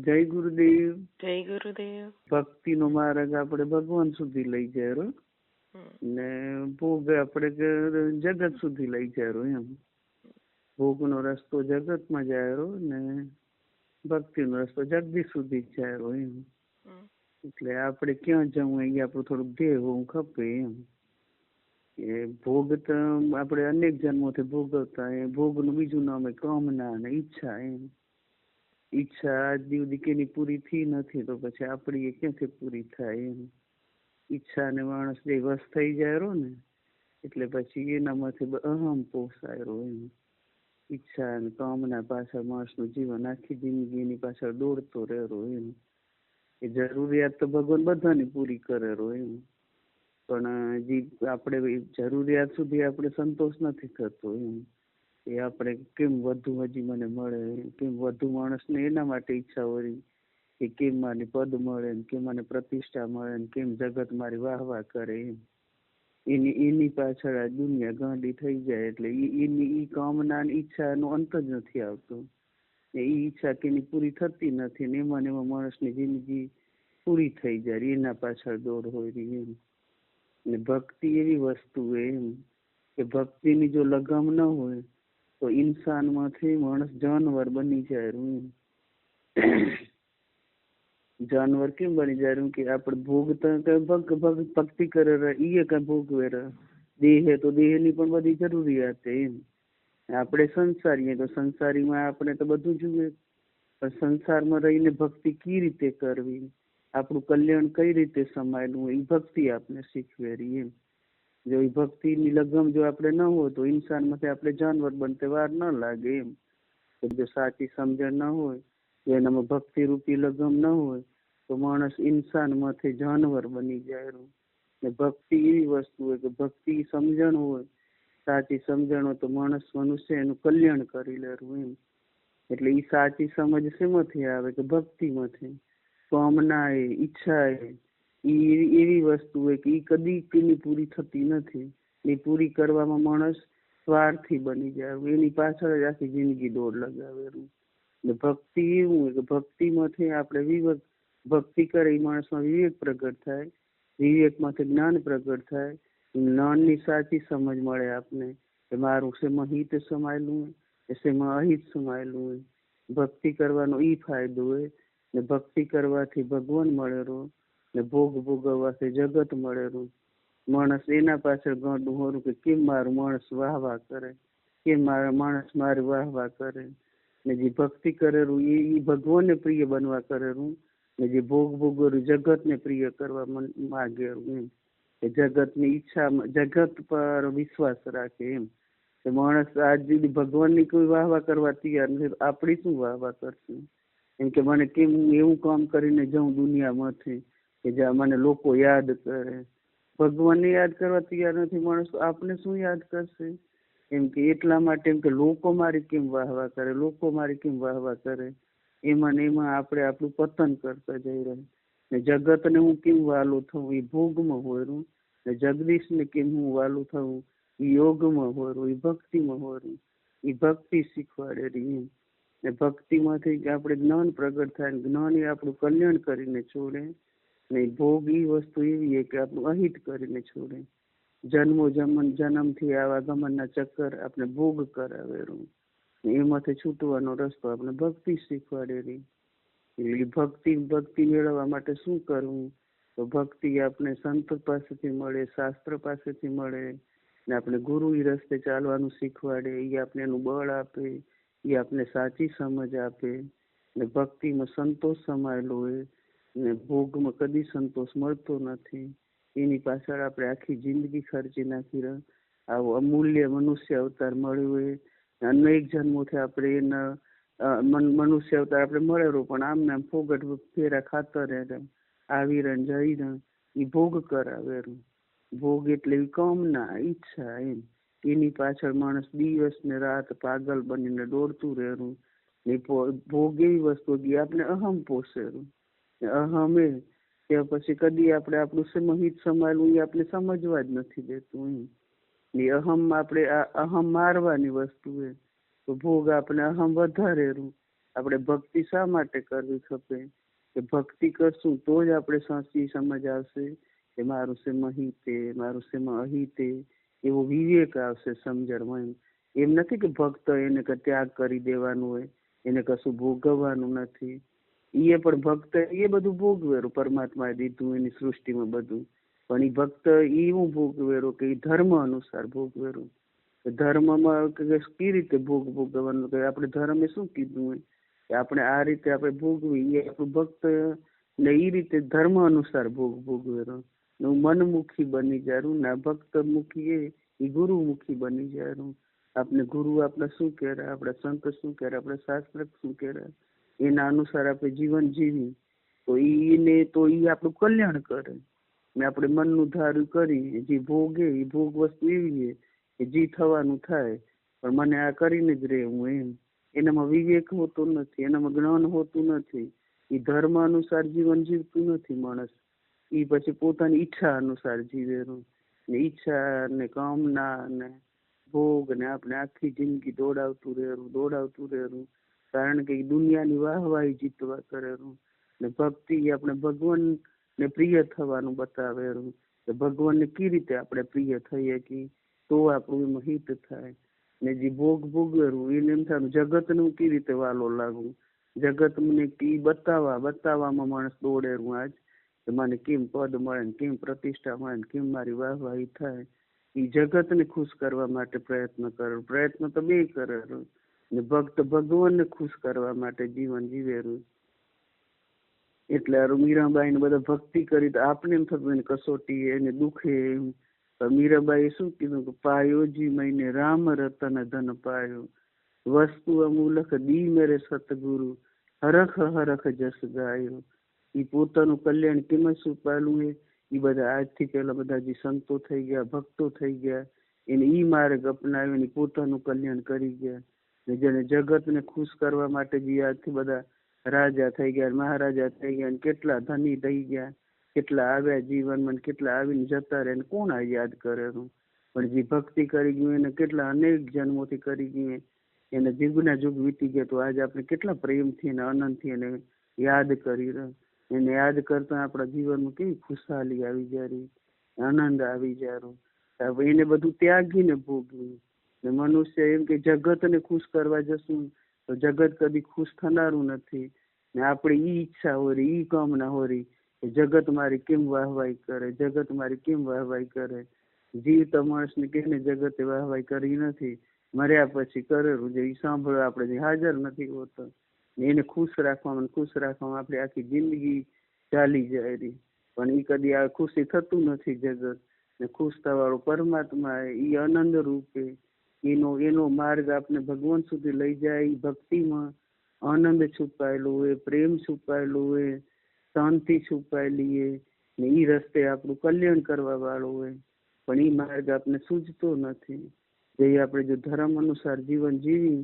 જય ગુરુદેવ. જય ગુરુદેવ. ભક્તિ નો માર્ગ આપણે ભગવાન સુધી લઈ જાય ને ભોગ આપણે જગત સુધી લઈ જાય એમ. ભોગ નો રસ્તો જગત માં જાય ને ભક્તિ નો રસ્તો જગદીશ સુધી જાય એમ. એટલે આપણે ક્યાં જવું અહીંયા આપણું થોડુંક ધ્યેય હોવું ખપે એમ. એ ભોગ તો આપણે અનેક જન્મોથી ભોગવતા, એ ભોગ નું બીજું નામ કામના અને ઈચ્છા એમ. ઈચ્છા આજ સુધી કેની પૂરી થઈ નથી તો પછી આપડી એ ક્યાંથી પૂરી થાય એમ. ઈચ્છા ને માણસ જે વશ થઈ જાય ને એટલે પછી એનામાંથી અહમ પોસાય એમ. ઈચ્છા અને કામના પાછળ માણસ નું જીવન આખી જિંદગી એની પાછળ દોડતો રહેરો એમ. એ જરૂરિયાત તો ભગવાન બધાની પૂરી કરેલો એમ, પણ જે આપણે જરૂરિયાત સુધી આપણે સંતોષ નથી થતો એમ. એ આપણે કેમ વધુ હજી મને મળે, કેમ વધુ માણસને એના માટે ઈચ્છા હોય કે કેમ મારી પદ મળે, કેમ મને પ્રતિષ્ઠા મળે, કેમ જગત મારી વાહ વાહ કરે એમ. એની પાછળ આ દુનિયા ગાંડી થઈ જાય એટલે એની કામના ઈચ્છા નો અંત જ નથી આવતો. એ ઈચ્છા કેની પૂરી થતી નથી ને એમાં માણસની જિંદગી પૂરી થઈ જાય એના પાછળ દોડ હોય એમ. ને ભક્તિ એવી વસ્તુ એમ કે ભક્તિની જો લગામ ન હોય તો ઇન્સાન માંથી માણસ જાનવર બની જાય. જાનવર કેમ બની જાય કે આપણે ભોગતા ભક્તિ કરે એ કઈ ભોગવે દેહ તો દેહ ની પણ બધી જરૂરિયાત એમ. આપણે સંસારી તો સંસારીમાં આપણે તો બધું જોઈએ, પણ સંસારમાં રહીને ભક્તિ કઈ રીતે કરવી, આપણું કલ્યાણ કઈ રીતે સમાયેલું એ ભક્તિ આપણે શીખવે એમ. જો એ ભક્તિ ની લગમ જો આપણે ન હોય તો ઇન્સાન માંથી આપણે જાનવર બનતે વાર ન લાગે એમ. જો સાચી સમજણ ન હોય, જો એનામાં ભક્તિ રૂપી લગમ ન હોય તો માણસ ઇન્સાન માંથી જાનવર બની જાય. ને ભક્તિ એવી વસ્તુ હોય કે ભક્તિ સમજણ હોય, સાચી સમજણ હોય તો માણસ મનુષ્ય એનું કલ્યાણ કરી લેવું એમ. એટલે એ સાચી સમજ શેમાંથી આવે કે ભક્તિમાંથી. કામના એ ઈચ્છા એવી વસ્તુ હોય કે એ કદી એની પૂરી થતી નથી. એ પૂરી કરવામાં માણસ સ્વાર્થી બની જાય, એની પાછળ જ આખી જિંદગી દોડ લગાવેલું. ભક્તિ એવું હોય કે ભક્તિમાંથી આપણે વિવેક, ભક્તિ કરે એ માણસમાં વિવેક પ્રગટ થાય, વિવેકમાંથી જ્ઞાન પ્રગટ થાય, જ્ઞાનની સાચી સમજ મળે આપને કે મારું શેમાં હિત સમાયેલું હોય, શેમાં અહિત સમાયેલું હોય. ભક્તિ કરવાનો ઈ ફાયદો હોય ને ભક્તિ કરવાથી ભગવાન મળેલો ને ભોગ ભોગવવાથી જગત મળેલું. માણસ એના પાછળ ગાંડું હોરું કે કેમ મારું માણસ વાહ વાહ કરે, કેમ મારા માણસ મારી વાહ વાહ કરે. ને જે ભક્તિ કરેલું એ ભગવાનને પ્રિય બનવા કરેલું ને જે ભોગ ભોગવેલું જગતને પ્રિય કરવા માગેલું એમ. કે જગતની ઈચ્છા, જગત પર વિશ્વાસ રાખે એમ. માણસ આજ સુધી ભગવાનની કોઈ વાહ વાહ કરવા તૈયાર નથી, આપણી શું વાહ વાહ કરશે એમ કે મને કેમ હું એવું કામ કરીને જાઉં દુનિયામાંથી કે જ્યાં મને લોકો યાદ કરે. ભગવાનને યાદ કરવા તૈયાર નથી માણસ, આપને શું યાદ કરશે એમ. કે એટલા માટે એમ કે લોકો મારી કેમ વાહ વાહ કરે, લોકો મારી કેમ વાહ વાહ કરે, એમાં ને એમાં આપણે આપણું પતન કરતા જઈ રહ્યા. ને જગતને હું કેમ વાલું થવું એ ભોગમાં હોયરું, ને જગદીશને કેમ હું વાલું થવું એ યોગમાં હોયરું, એ ભક્તિમાં હોયરું. એ ભક્તિ શીખવાડેલી એમ. ને ભક્તિમાંથી આપણે જ્ઞાન પ્રગટ થાય, જ્ઞાન એ આપણું કલ્યાણ કરીને છોડે ને ભોગ એ વસ્તુ એવી કે આપણું અહિત કરીને છોડે. જન્મથી આવા ગમનના ચક્કર આપણે ભોગ કરાવેલું, એમાંથી છૂટવાનો રસ્તો આપણે ભક્તિ શીખવાડેલી. ભક્તિ મેળવવા માટે શું કરવું તો ભક્તિ આપણે સંત પાસેથી મળે, શાસ્ત્ર પાસેથી મળે ને આપણે ગુરુ એ રસ્તે ચાલવાનું શીખવાડે. એ આપણે એનું બળ આપે, એ આપણે સાચી સમજ આપે ને ભક્તિમાં સંતોષ સમાયેલો હોય ને ભોગમાં કદી સંતોષ મળતો નથી. એની પાછળ આપણે આખી જિંદગી ખર્ચી નાખી રહ્યા. આવો અમૂલ્ય મનુષ્ય અવતાર મળ્યો હોય, અનેક જન્મોથી આપણે એના મનુષ્ય અવતાર આપણે મળેલો પણ આમને આમ ફોગટ ફેરા ખાતા રહ્યા, આવી રહ્યા જઈ રહ્યા. એ ભોગ કરાવેલું. ભોગ એટલે કામના ઈચ્છા એમ. એની પાછળ માણસ દિવસ ને રાત પાગલ બનીને દોડતું રહેલું. ભોગ એવી વસ્તુ કે આપણે અહમ પોસેલું. અહમ એ પછી કદી આપણે આપણું સમહિત સમાયેલું એ આપણે સમજવા જ નથી દેતું એમ. એ અહમ આપણે અહમ મારવાની વસ્તુ એ તો ભોગ આપણે અહમ વધારેલું આપણે ભક્તિ શા માટે કરવી ખપે કે ભક્તિ કરશું તો જ આપણે સાચી સમજ આવશે કે મારું શેમ અહિતે, મારું શેમ અહિતે, એવો વિવેક આવશે સમજણમાં. એમ નથી કે ભક્ત એને ત્યાગ કરી દેવાનું હોય, એને કશું ભોગવવાનું નથી. એ પણ ભક્ત એ બધું ભોગવેરું, પરમાત્માએ દીધું એની સૃષ્ટિમાં બધું, પણ એ ભક્ત એવું ભોગવેરું કે ધર્મ અનુસાર ભોગવેરું. ધર્મમાં કઈ રીતે ભોગવવાનું, કે આપણે ધર્મે શું કીધું હોય કે આપણે આ રીતે આપણે ભોગવી, એ આપણું ભક્ત ને એ રીતે ધર્મ અનુસાર ભોગવેરો. હું મનમુખી બની જારું ને ભક્ત મુખી એ ગુરુમુખી બની જારું. આપણે ગુરુ આપણા શું કહે, આપણા સંત શું કહે, આપણા શાસ્ત્ર શું કહે, એના અનુસાર આપણે જીવન જીવી તો એને તો એ આપણું કલ્યાણ કરે. ને આપણે મનનું ધાર્યું કરી જે ભોગે એ ભોગ વસ્તુ એવી છે કે જે થવાનું થાય, પણ મને આ કરીને જ રહેવું એમ. એનામાં વિવેક હોતો નથી, એનામાં જ્ઞાન હોતું નથી. એ ધર્મ અનુસાર જીવન જીવતું નથી માણસ. એ પછી પોતાની ઈચ્છા અનુસાર જીવેલું, ને ઈચ્છા ને કામના ને ભોગ ને આપણે આખી જિંદગી દોડાવતું રહેવું, કારણ કે દુનિયાની વાહવાહી જીતવા કરેલું. ને ભક્તિ આપણે ભગવાન ને પ્રિય થવાનું બતાવેલું, કે ભગવાનને કઈ રીતે આપણે પ્રિય થઈએ કે તો આપણું એમાં હિત થાય. ને જે ભોગવેલું એને એમ થાય જગતનું કઈ રીતે વાલો લાગવું, જગતને કી બતાવવામાં માણસ દોડેલું આજ કે મને કેમ પદ મળે ને કેમ પ્રતિષ્ઠા મળે ને કેમ મારી વાહવાહી થાય. એ જગતને ખુશ કરવા માટે પ્રયત્ન તો બે કરેલું, ને ભક્ત ભગવાનને ખુશ કરવા માટે જીવન જીવેલું. એટલે મીરાબાઈ ને બધા ભક્તિ કરી તો આપણે એમ થતું એને કસોટી એને દુખે એમ. મીરાબાઈએ શું કીધું કે પાયો જી મહિને રામ રતન ધન પાયો, વસ્તુ અમૂલક દી મેરે સતગુરુ, હરખ હરખ જસ ગાયો. એ પોતાનું કલ્યાણ કેમ છુપાયેલું એ બધા આજથી પેલા બધા જે સંતો થઈ ગયા, ભક્તો થઈ ગયા, એને ઈ માર્ગ અપનાવ્યો ને પોતાનું કલ્યાણ કરી ગયા. ને જેને જગતને ખુશ કરવા માટે જે આજથી બધા રાજા થઈ ગયા, મહારાજા થઈ ગયા, કેટલા ધની થઈ ગયા, કેટલા આવ્યા જીવનમાં, કેટલા આવીને જતા રહે, કોણ આ યાદ કરેલું. પણ જે ભક્તિ કરી ગયું એને કેટલા અનેક જન્મોથી કરી ગયું, એને જુગના જુગ વીતી ગયા, તો આજે આપણે કેટલા પ્રેમથી અને આનંદથી એને યાદ કરી રહ્યા. એને યાદ કરતા આપણા જીવનમાં કેવી ખુશહાલી આવી જાય, આનંદ આવી જાય. એને બધું ત્યાગીને ભોગવ્યું. ને મનુષ્ય એમ કે જગતને ખુશ કરવા જશું તો જગત કદી ખુશ થનારું નથી. ને આપણે ઈ ઈચ્છા હોય, ઈ કામના હોય કે જગત મારી કેમ વાહવાહી કરે, જગત મારી કેમ વાહવાહી કરે. જીવતા માણસને કેને જગતે વાહવાહી કરી નથી, મર્યા પછી કરેલું જે સાંભળવા આપણે હાજર નથી હોતો. એને ખુશ રાખવામાં આપણી આખી જિંદગી ચાલી જાય રહી, પણ એ કદી આ ખુશી થતું નથી જગત. ને ખુશ થવાળો પરમાત્મા એ આનંદ રૂપે એનો માર્ગ આપણે ભગવાન સુધી લઈ જાય. ભક્તિમાં આનંદ છુપાયેલો હોય, પ્રેમ છુપાયેલો હોય, શાંતિ છુપાયેલી હોય, ને એ રસ્તે આપણું કલ્યાણ કરવા વાળો હોય, પણ એ માર્ગ આપણે સૂઝતો નથી. જે આપણે જો ધર્મ અનુસાર જીવન જીવી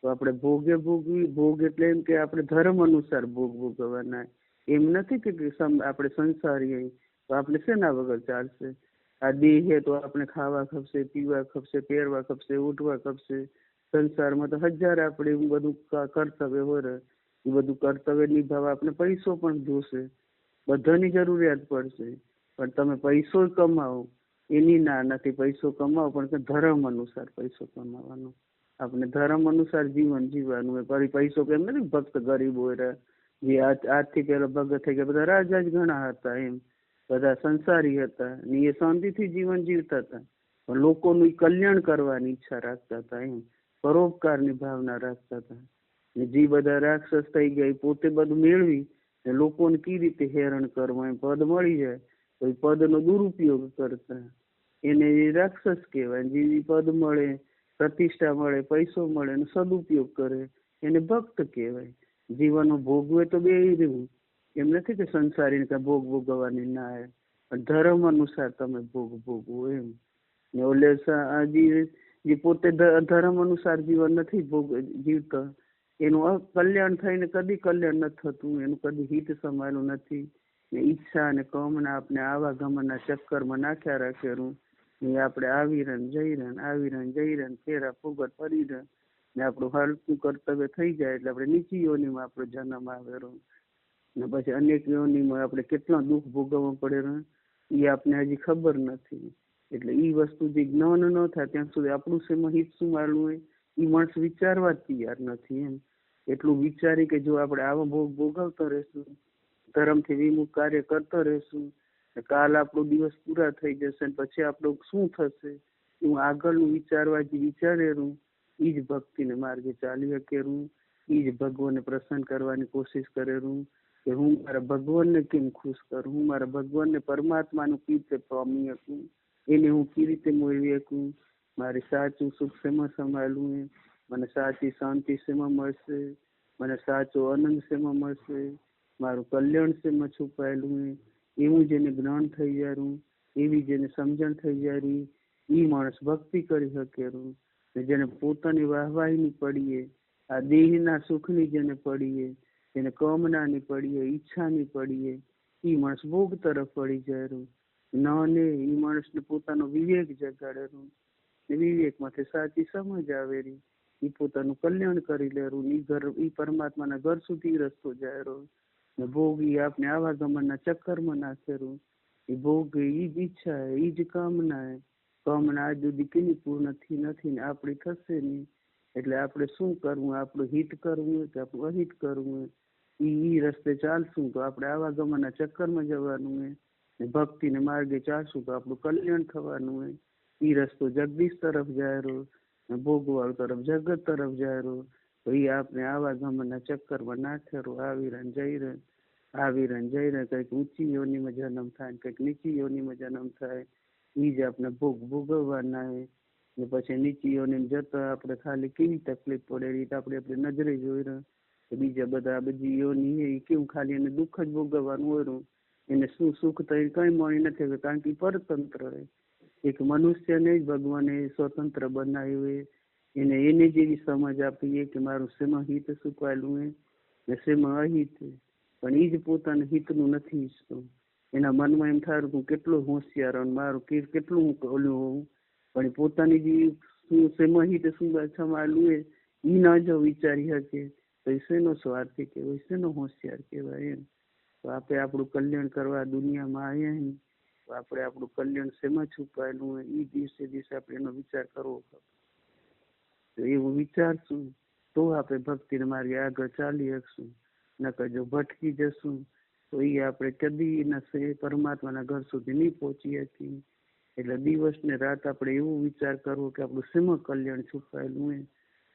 તો આપણે ભોગવી. ભોગ એટલે એમ કે આપણે ધર્મ અનુસાર ભોગવવાના. એમ નથી કે આપણે સંસારી તો આપણે શેના વગર ચાલશે. આ દેહ તો આપણે ખાવા ખપશે, પીવા ખપશે, પહેરવા ખપશે, ઉઠવા ખપશે. સંસારમાં તો હજાર આપણે એવું બધું કર્તવ્ય હોય, એ બધું કર્તવ્ય નિભાવવા આપણે પૈસો પણ જોશે, બધાની જરૂરિયાત પડશે. પણ તમે પૈસો કમાવો એની ના નથી, પૈસો કમાવો પણ ધર્મ અનુસાર પૈસો કમાવાનો. આપણે ધર્મ અનુસાર જીવન જીવવાનું હોય. ફરી પૈસો કેમ નથી ભક્ત ગરીબ હોય જે આજથી પેલા ભગત થઈ ગયા, બધા રાજા જ ઘણા હતા, એમ બધા સંસારી હતા ને એ શાંતિથી જીવન જીવતા હતા, પણ લોકોનું કલ્યાણ કરવાની ઈચ્છા રાખતા હતા, એમ પરોપકારની ભાવના રાખતા હતા. ને જે બધા રાક્ષસ થઈ ગયા એ પોતે બધું મેળવી ને લોકોને કઈ રીતે હેરાન કરવા, એમ પદ મળી જાય તો એ પદનો દુરુપયોગ કરતા, એને રાક્ષસ કહેવાય. જે પદ મળે, પ્રતિષ્ઠા મળે, પૈસો મળે એનો સદુપયોગ કરે એને ભક્ત કહેવાય. જીવનનો ભોગવે તો બે રહેવું, એમ નથી કે સંસારી કઈ ભોગ ભોગવવાની ના આવે, પણ ધર્મ અનુસાર તમે ભોગવો એમ. ને ઓલે જે પોતે ધર્મ અનુસાર જીવન નથી જીવતા એનું કલ્યાણ થઈને કદી કલ્યાણ નથી થતું, એનું કદી હિત સમાયેલું નથી. ને ઈચ્છા અને કામના આપણે આવા ગમનના ચક્કરમાં નાખ્યા રાખેલું. એ આપણે આવી રહ્યા જઈ રહ્યા ફેરા ફુગટ ફરી રહ્યા. ને આપણું હલકું કર્તવ્ય થઈ જાય એટલે આપણે નીચી યોનિમાં આપણો જન્મ આવેલો, ને પછી અનેક યોનિમાં આપણે કેટલા દુઃખ ભોગવવા પડે એ આપણે હજી ખબર નથી. એટલે એ વસ્તુ જે જ્ઞાન ન થાય ત્યાં સુધી આપણું શેમાં હિત શું માનવું હોય એ માણસ વિચારવા જ તૈયાર નથી. એમ એટલું વિચારી કે જો આપણે આવા ભોગ ભોગવતો રહેશું, ધર્મથી વિમુખ કાર્ય કરતો રહેશું, કાલ આપણો દિવસ પૂરા થઈ જશે ને પછી આપણું શું થશે હું આગળનું વિચારવા જે વિચારેલું એ જ ભક્તિને માર્ગે ચાલી શકેલું, એ જ ભગવાનને પ્રસન્ન કરવાની કોશિશ કરેલું કે હું મારા ભગવાનને કેમ ખુશ કરું, હું મારા ભગવાનને પરમાત્માનું કેવી રીતે પામી શકું, એને હું કેવી રીતે મેળવી શકું, મારે સાચું સુખ શેમાં સંભાળવું, મને સાચી શાંતિ શેમાં મળશે, મને સાચો આનંદ શેમાં મળશે, મારું કલ્યાણ શેમાં છુપાયેલું, એવું જેને જ્ઞાન થઈ જાય, એવી જેને સમજણ થઈ જાય એ માણસ ભક્તિ કરી શકેલું. જેને પોતાની વાહવાહીની પડીએ, આ દેહના સુખની જેને પડીએ, જેને કામનાની પડીએ, ઈચ્છાની પડીએ, એ માણસ ભોગ તરફ પડી જાય. નાને એ માણસને પોતાનો વિવેક જગાડેલું, વિવેકમાંથી સાચી સમજ આવેલી, એ પોતાનું કલ્યાણ કરી લેરું, એ પરમાત્માના ઘર સુધી રસ્તો જાય. ભોગ એ આપણે આવાગમનના ચક્કરમાં નાખેલું, એ ભોગ એ જ ઈચ્છા એ જ કામના આજ સુધી કેની પૂર્ણ થી નથી ને આપણી થશે નહીં. એટલે આપણે શું કરવું, આપણું હિત કરવું કે આપણું અહિત કરવું, એ રસ્તે ચાલશું તો આપણે આવાગમનના ચક્કરમાં જવાનું હોય, ભક્તિને માર્ગે ચાલશું તો આપણું કલ્યાણ થવાનું હોય. એ રસ્તો જગદીશ તરફ જાય રહ્યો, ભોગવાળ તરફ જગત તરફ જાય રહ્યો, તો એ આપણે આવાગમનના ચક્કરમાં નાખેલો આવી રહે જઈ રહે કંઈક ઊંચી યોનીમાં જન્મ થાય, કંઈક નીચી યોનીમાં જન્મ થાય, એ જ આપણે ભોગ ભોગવવાના હોય. ને પછી નીચી યોનીમાં જતા આપણે ખાલી કેવી તકલીફ પડે એ આપણે આપણી નજરે જોઈ રહ્યા, બીજા બધા બધી યોની એ કેવું ખાલી એને દુઃખ જ ભોગવવાનું હોય, એને શું સુખ થઈ કઈ મળી નથી, કારણ કે પરતંત્ર હોય. એક મનુષ્યને જ ભગવાને સ્વતંત્ર બનાવ્યું, એને જેવી સમજ આપીએ કે મારું શેમાં હિત સુકવાયેલું હોય ને શેમાં અહિત, પણ એ જ પોતાના હિતનું નથી ઈચ્છતો. એના મનમાં એમ થાય હું કેટલો હોશિયાર મારું કેટલું ઓલું હોવું, પણ પોતાની જે શું શેમાં હિત શું સંભાળવું હોય એ ના જો વિચારી શકે તો એ શેનો સ્વાર્થી કહેવાય, શેનો હોશિયાર કહેવાય. એમ તો આપણે આપણું કલ્યાણ કરવા દુનિયામાં આવ્યા નહીં, તો આપણે આપણું કલ્યાણ શેમાં છુપાયેલું હોય એ દિવસે દિવસે આપણે એનો વિચાર કરવો પડે. તો એવું વિચારશું તો આપણે ભક્તિના માર્ગે આગળ ચાલી શકશું, નકર જો ભટકી જશું તો એ આપણે કદી એના પરમાત્માના ઘર સુધી નહીં પહોંચી શકીએ. એટલે દિવસ ને રાત આપણે એવો વિચાર કરવો કે આપણું શેમાં કલ્યાણ છુપાયેલું હોય,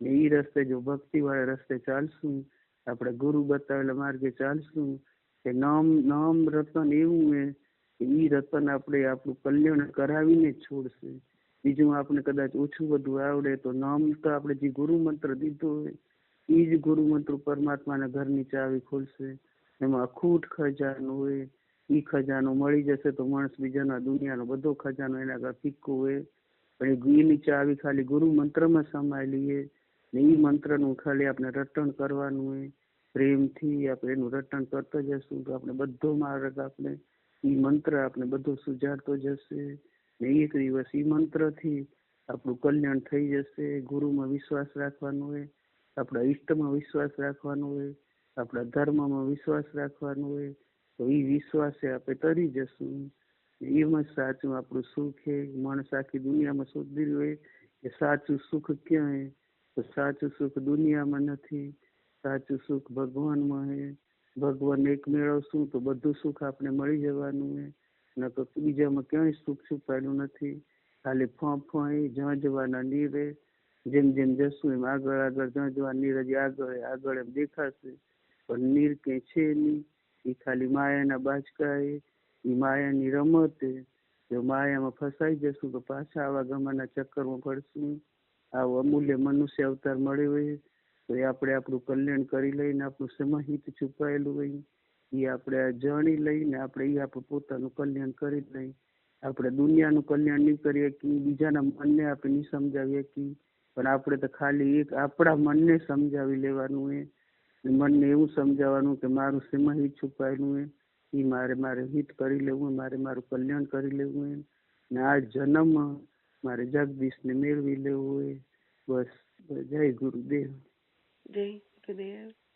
ને એ રસ્તે જો ભક્તિ વાળા રસ્તે ચાલશું, આપણે ગુરુ બતાવેલા માર્ગે ચાલશું, કે નામ રતન એવું હોય કે એ રતન આપણે આપણું કલ્યાણ કરાવીને જ છોડશે. બીજું આપણે કદાચ ઓછું બધું આવડે તો નામ તો આપણે જે ગુરુ મંત્ર દીધો હોય એ જ ગુરુ મંત્ર પરમાત્માના ઘરની ચાવી ખોલશે. એમાં અખૂટ ખજાનો હોય, એ ખજાનો મળી જશે તો માણસ બીજાના દુનિયાનો બધો ખજાનો એના આગળ ફિક્કો હોય, પણ એની ચાવી ખાલી ગુરુ મંત્રમાં સમાયેલી હોય, ને એ મંત્રનું ખાલી આપણે રટણ કરવાનું હોય. પ્રેમથી આપણે એનું રટણ કરતા જશું તો આપણે બધો માર્ગ આપણે એ મંત્ર આપણે બધો સુજાડતો જશે, ને એક દિવસ એ મંત્રથી આપણું કલ્યાણ થઈ જશે. ગુરુમાં વિશ્વાસ રાખવાનો હોય, આપણા ઈષ્ટમાં વિશ્વાસ રાખવાનો હોય, આપણા ધર્મમાં વિશ્વાસ રાખવાનો હોય, તો એ વિશ્વાસે આપણે તરી જશું. એમાં સાચું આપણું સુખ છે. માણસ આખી દુનિયામાં શોધી હોય કે સાચું સુખ ક્યાં હે, તો સાચું સુખ દુનિયામાં નથી, સાચું સુખ ભગવાનમાં હે. ભગવાન એક મેળવશું તો બધું સુખ આપણે મળી જવાનું હે, નકર બીજામાં ક્યાંય સુખ છુપાયેલું નથી. ખાલી ફોંફોય જ્યાં જવાના નીરે, જેમ જેમ જશું એમ આગળ આગળ જ્યાં જવા નીર હજી આગળ એમ દેખાશે, પણ નીર ક્યાંય છે નહીં. એ ખાલી માયાના બાચકા એ માયાની રમત. જો માયામાં ફસાઈ જશું તો પાછા આવા ગમાના ચક્કરમાં પડશું. આવો અમૂલ્ય મનુષ્ય અવતાર મળ્યો હોય તો એ આપણે આપણું કલ્યાણ કરી લઈને આપણું સમાહિત છુપાયેલું હોય એ આપણે જાણી લઈને આપણે એ આપણું પોતાનું કલ્યાણ કરી લઈ. આપણે દુનિયાનું કલ્યાણ નહીં કરીએ કે બીજાના મનને આપણે નહીં સમજાવીએ કે, પણ આપણે તો ખાલી એક આપણા મનને સમજાવી લેવાનું હોય. મનને એવું સમજાવવાનું કે મારું શેમાં હિત છુપાયેલું હોય, એ મારે હિત કરી લેવું, મારું કલ્યાણ કરી લેવું હોય, ને આ જન્મમાં મારે જગદીશને મેળવી લેવું હોય. બસ જય ગુરુદેવ. જય ગુરુદેવ.